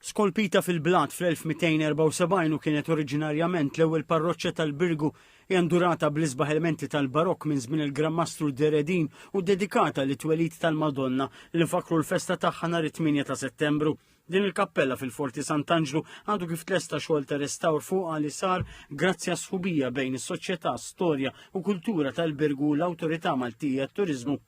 Skolpita fil-blat fl-1274 u kienet oriġinarjament l-ewwel parroċċja tal-Birgu hija ndurata bl-isbaħ elementi tal-barokk minn żmien il-Gran Mastru Deredin u dedikata li twelid tal-Madonna li nfakru l-festa tagħha nhar it-8 ta' Settembru. Din il-kappella fil-Forti Sant'Angelo għandu kif tlesta xogħol ta' restawr fuqha li sar grazzi għas sħubija bejn is-soċjetà, storja u kultura tal-Birgu u l-Awtorità Maltija t-Turiżmu.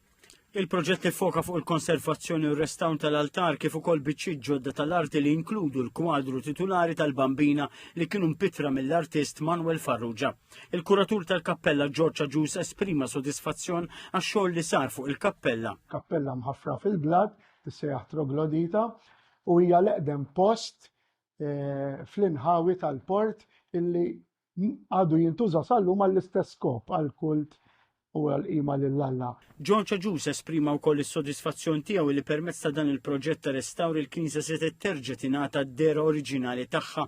Il-proġett foka fuq il-konservazzjoni u r-restawr tal-altar kif ukoll biċċiet ġodda tal-arti li jinkludu l-kwadru titolari tal-Bambina li kienu mpitra mill-artist Manuel Farrugia. Il-kuratur tal-kappella George Agius esprima sodisfazzjon għax-xogħol li sar fuq il-kappella. Kappella mħaffra fil-blad tissejjaħ Troglodita u hija l-eqdem post fl-inħawi tal-port illi għadu jintuża sal-lum għall-istess skop għall-kult u għal-qima lill-Alla. George Agius esprima wkoll is-sodisfazzjon tiegħu li permezz ta' dan il-proġett ta' restawr il-Knisja se terġa' tingħata d-dera oriġinali tagħha.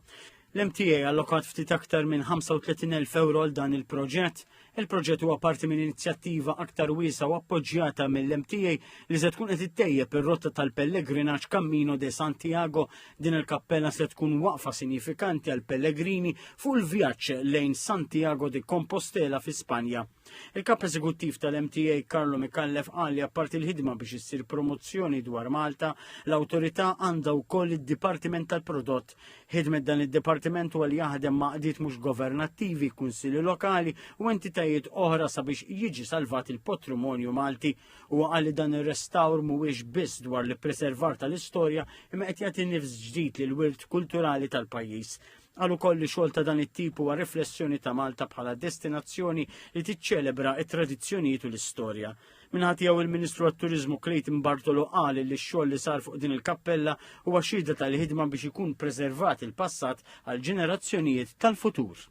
L-MTA allokat ftit aktar minn 35,000 euro għal dan il-proġett. Il-proġett huwa parti minn inizjattiva aktar wiesa u appoġġjata mill-MTA li se tkun qed ittejjeb ir-rotta tal-pellegrinaġġ Cammino de Santiago. Din il-kappella se tkun waqfa sinifikanti għal pellegrini fuq il-vjaġġ lejn Santiago de Compostela fi Spanja. Il-kap eżekuttiv tal-MTA Carlo Micallef qal li apparti l-ħidma biex issir promozzjoni dwar Malta, l-awtorità għandha wkoll id-Dipartiment tal-Prodott. Ħidmet dan id-dipartiment huwa li jaħdem ma' qdiet mhux governattivi, kunsilli lokali u entitajiet oħra sabiex jiġi salvat il-patrimonju Malti u qal li dan ir-restawr mhuwiex biss dwar li preservar tal-istorja imma qed jagħti nifs ġdid lill-wirt kulturali tal-pajjiż. Għal ukoll li xogħol ta' dan it-tip huwa riflessjoni ta' Malta bħala destinazzjoni li tiċċelebra t-tradizzjonijiet u l-istorja. Minħat tiegħu il-Ministru għat-Turiżmu Clayton Bartolo qal li x-xogħol li sar fuq din il-kappella huwa xhieda tal-ħidma biex ikun preservat il-passat għal ġenerazzjonijiet tal-futur.